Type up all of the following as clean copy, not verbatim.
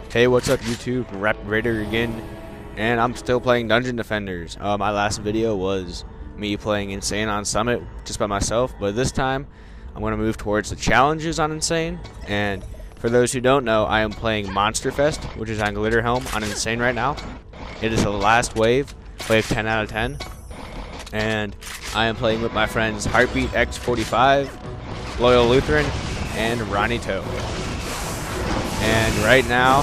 Hey, what's up YouTube? Rapid Raider again, and I'm still playing Dungeon Defenders. My last video was me playing Insane on Summit just by myself, but this time I'm going to move towards the challenges on Insane. And for those who don't know, I am playing Monster Fest, which is on Glitter Helm on Insane right now. It is the last wave 10 out of 10, and I am playing with my friends Heartbeat X45, Loyal Lutheran, and Ronnie Toe. And right now,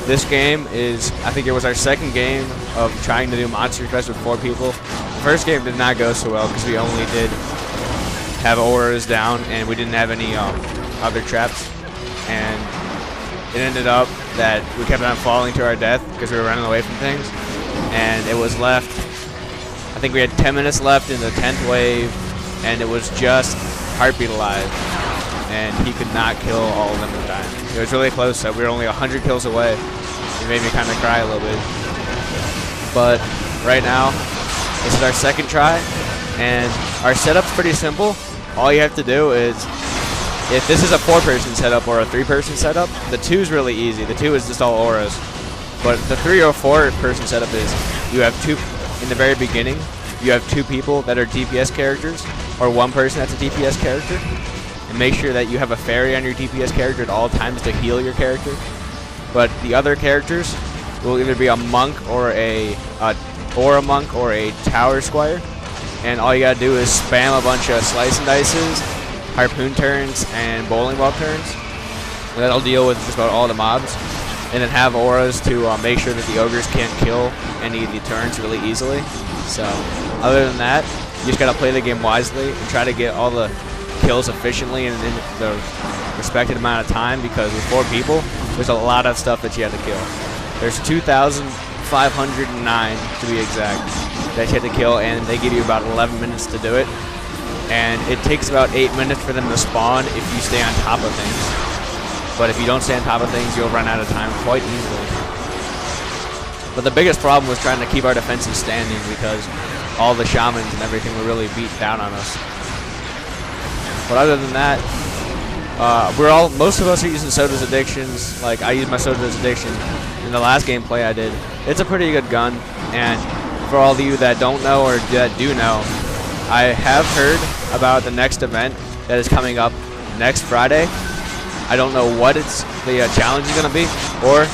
this game is, I think it was our second game of trying to do Monster Fest with 4 people. The first game did not go so well because we only did have auras down and we didn't have any other traps. And it ended up that we kept on falling to our death because we were running away from things. And it was left, I think we had 10 minutes left in the 10th wave, and it was just Heartbeat alive. And he could not kill all of them in time. It was really close, so we were only 100 kills away. It made me kind of cry a little bit. But right now, this is our second try, and our setup's pretty simple. All you have to do is, if this is a 4-person setup or a 3-person setup, the 2 is really easy. The 2 is just all auras. But the 3 or 4-person setup is, you have 2, in the very beginning, you have 2 people that are DPS characters, or 1 person that's a DPS character. And make sure that you have a fairy on your DPS character at all times to heal your character. But the other characters will either be a monk or a monk or a tower squire. And all you gotta do is spam a bunch of slice and dices, harpoon turns, and bowling ball turns. And that'll deal with just about all the mobs. And then have auras to make sure that the ogres can't kill any of the turns really easily. So other than that, you just gotta play the game wisely and try to get all the kills efficiently and in the respected amount of time, because with 4 people, there's a lot of stuff that you have to kill. There's 2,509 to be exact that you have to kill, and they give you about 11 minutes to do it. And it takes about 8 minutes for them to spawn if you stay on top of things. But if you don't stay on top of things, you'll run out of time quite easily. But the biggest problem was trying to keep our defenses standing, because all the shamans and everything were really beat down on us. But other than that, most of us are using Soda's Addictions. Like, I used my Soda's Addiction in the last gameplay I did. It's a pretty good gun, and for all of you that don't know or that do know, I have heard about the next event that is coming up next Friday. I don't know what the challenge is going to be, or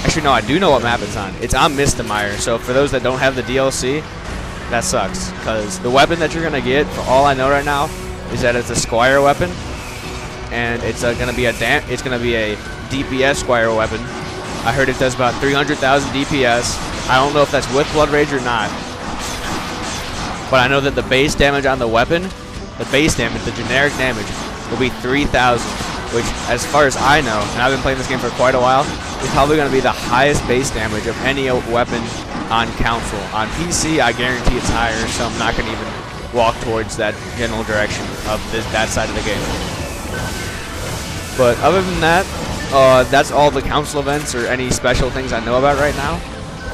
actually no, I do know what map it's on. It's on Misdemeanor, so for those that don't have the DLC, that sucks, because the weapon that you're going to get, for all I know right now, is that it's a Squire weapon, and it's going to be a DPS Squire weapon. I heard it does about 300,000 DPS. I don't know if that's with Blood Rage or not, but I know that the base damage on the weapon, the base damage, the generic damage, will be 3,000, which, as far as I know, and I've been playing this game for quite a while, is probably going to be the highest base damage of any weapon on console. On PC, I guarantee it's higher, so I'm not going to even walk towards that general direction of that side of the game. But other than that, that's all the council events or any special things I know about right now.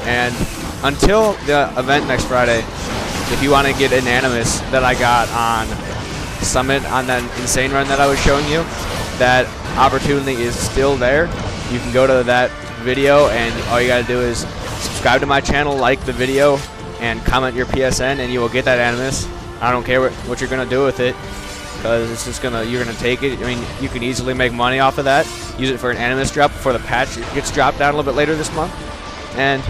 And until the event next Friday, if you want to get an Animus that I got on Summit on that Insane run that I was showing you, that opportunity is still there. You can go to that video, and all you gotta do is subscribe to my channel, like the video, and comment your PSN, and you will get that Animus. I don't care what you're gonna do with it, because it's just you're gonna take it. I mean, you can easily make money off of that. Use it for an Animus drop before the patch gets dropped down a little bit later this month. And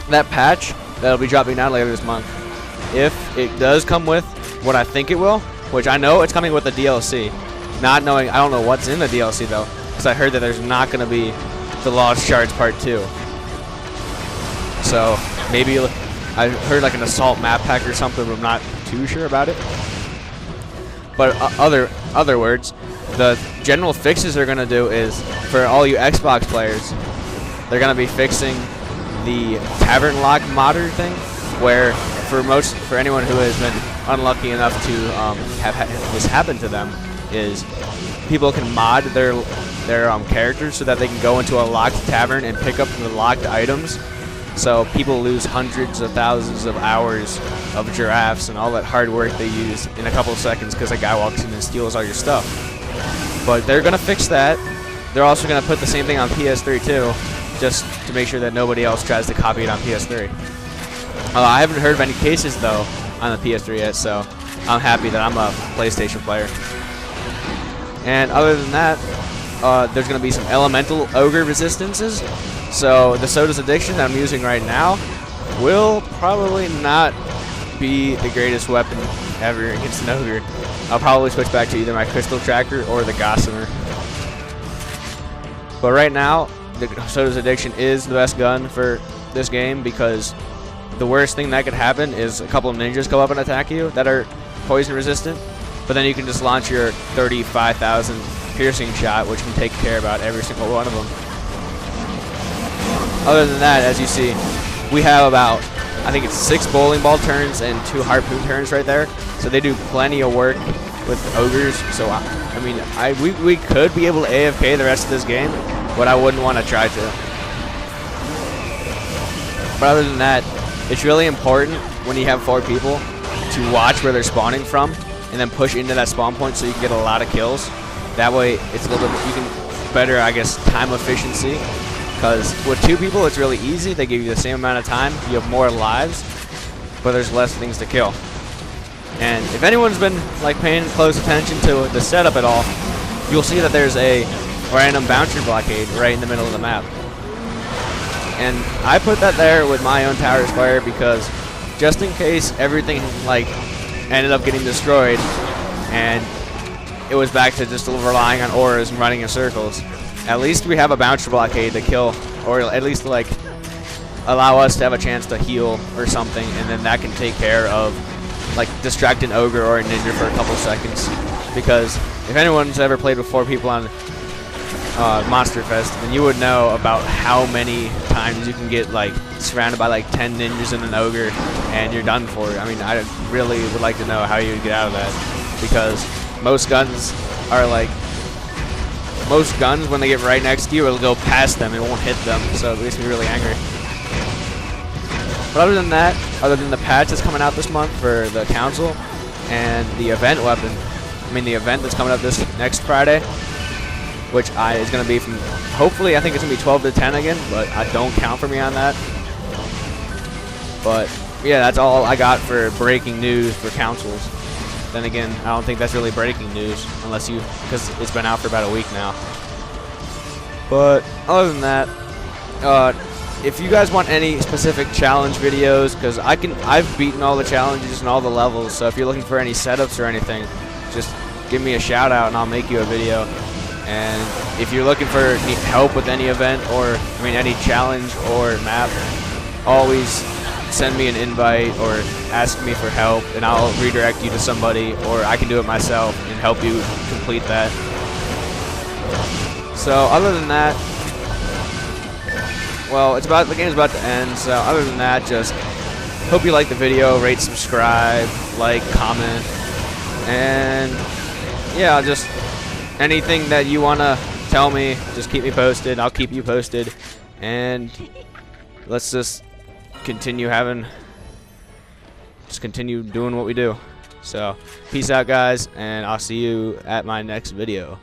that patch that'll be dropping down later this month, if it does come with what I think it will, which I know it's coming with the DLC. Not knowing, I don't know what's in the DLC though, because I heard that there's not gonna be the Lost Shards Part 2. So maybe I heard like an assault map pack or something, but I'm not too sure about it. But other words, the general fixes they're gonna do is, for all you Xbox players, they're gonna be fixing the Tavern Lock modder thing, where for anyone who has been unlucky enough to have this happen to them, is people can mod their characters so that they can go into a locked tavern and pick up the locked items. So people lose hundreds of thousands of hours of giraffes and all that hard work they use in a couple of seconds because a guy walks in and steals all your stuff. But they're going to fix that. they're also going to put the same thing on PS3 too, just to make sure that nobody else tries to copy it on PS3. I haven't heard of any cases though on the PS3 yet, so I'm happy that I'm a PlayStation player. And other than that, there's going to be some elemental ogre resistances. So the Soda's Addiction that I'm using right now will probably not be the greatest weapon ever against an ogre. I'll probably switch back to either my Crystal Tracker or the Gossamer. But right now, the Soda's Addiction is the best gun for this game, because the worst thing that could happen is a couple of ninjas come up and attack you that are poison resistant, but then you can just launch your 35,000 piercing shot, which can take care of about every single one of them. Other than that, as you see, we have about, I think it's 6 bowling ball turns and 2 harpoon turns right there, so they do plenty of work with ogres. So I mean, we could be able to AFK the rest of this game, but I wouldn't want to try to. But other than that, it's really important when you have 4 people to watch where they're spawning from and then push into that spawn point so you can get a lot of kills. That way it's a little bit, you can better, I guess, time efficiency, because with 2 people it's really easy. They give you the same amount of time, you have more lives, but there's less things to kill. And if anyone's been like paying close attention to the setup at all, you'll see that there's a random bouncer blockade right in the middle of the map. And I put that there with my own tower square because just in case everything like ended up getting destroyed and it was back to just relying on auras and running in circles, at least we have a bouncer blockade to kill, or at least like allow us to have a chance to heal or something, and then that can take care of like distract an ogre or a ninja for a couple seconds. Because if anyone's ever played with 4 people on Monster Fest, then you would know about how many times you can get like surrounded by like 10 ninjas and an ogre and you're done for. I mean, I really would like to know how you would get out of that, because most guns are like, most guns when they get right next to you, it'll go past them, it won't hit them, so it makes me really angry. But other than that, other than the patch that's coming out this month for the council and the event weapon, I mean the event that's coming up this next Friday, which is going to be from, hopefully, I think it's going to be 12 to 10 again, but I don't count for me on that. But yeah, that's all I got for breaking news for councils. Then again, I don't think that's really breaking news unless you, because it's been out for about a week now. But other than that, if you guys want any specific challenge videos, because I've beaten all the challenges and all the levels, so if you're looking for any setups or anything, just give me a shout out and I'll make you a video. And if you're looking for help with any event, or I mean any challenge or map, always send me an invite or ask me for help and I'll redirect you to somebody, or I can do it myself and help you complete that. So other than that, well, the game's about to end, so other than that, just hope you like the video, rate, subscribe, like, comment, and yeah, just anything that you want to tell me, just keep me posted. I'll keep you posted, and let's just continue doing what we do. So peace out, guys, and I'll see you at my next video.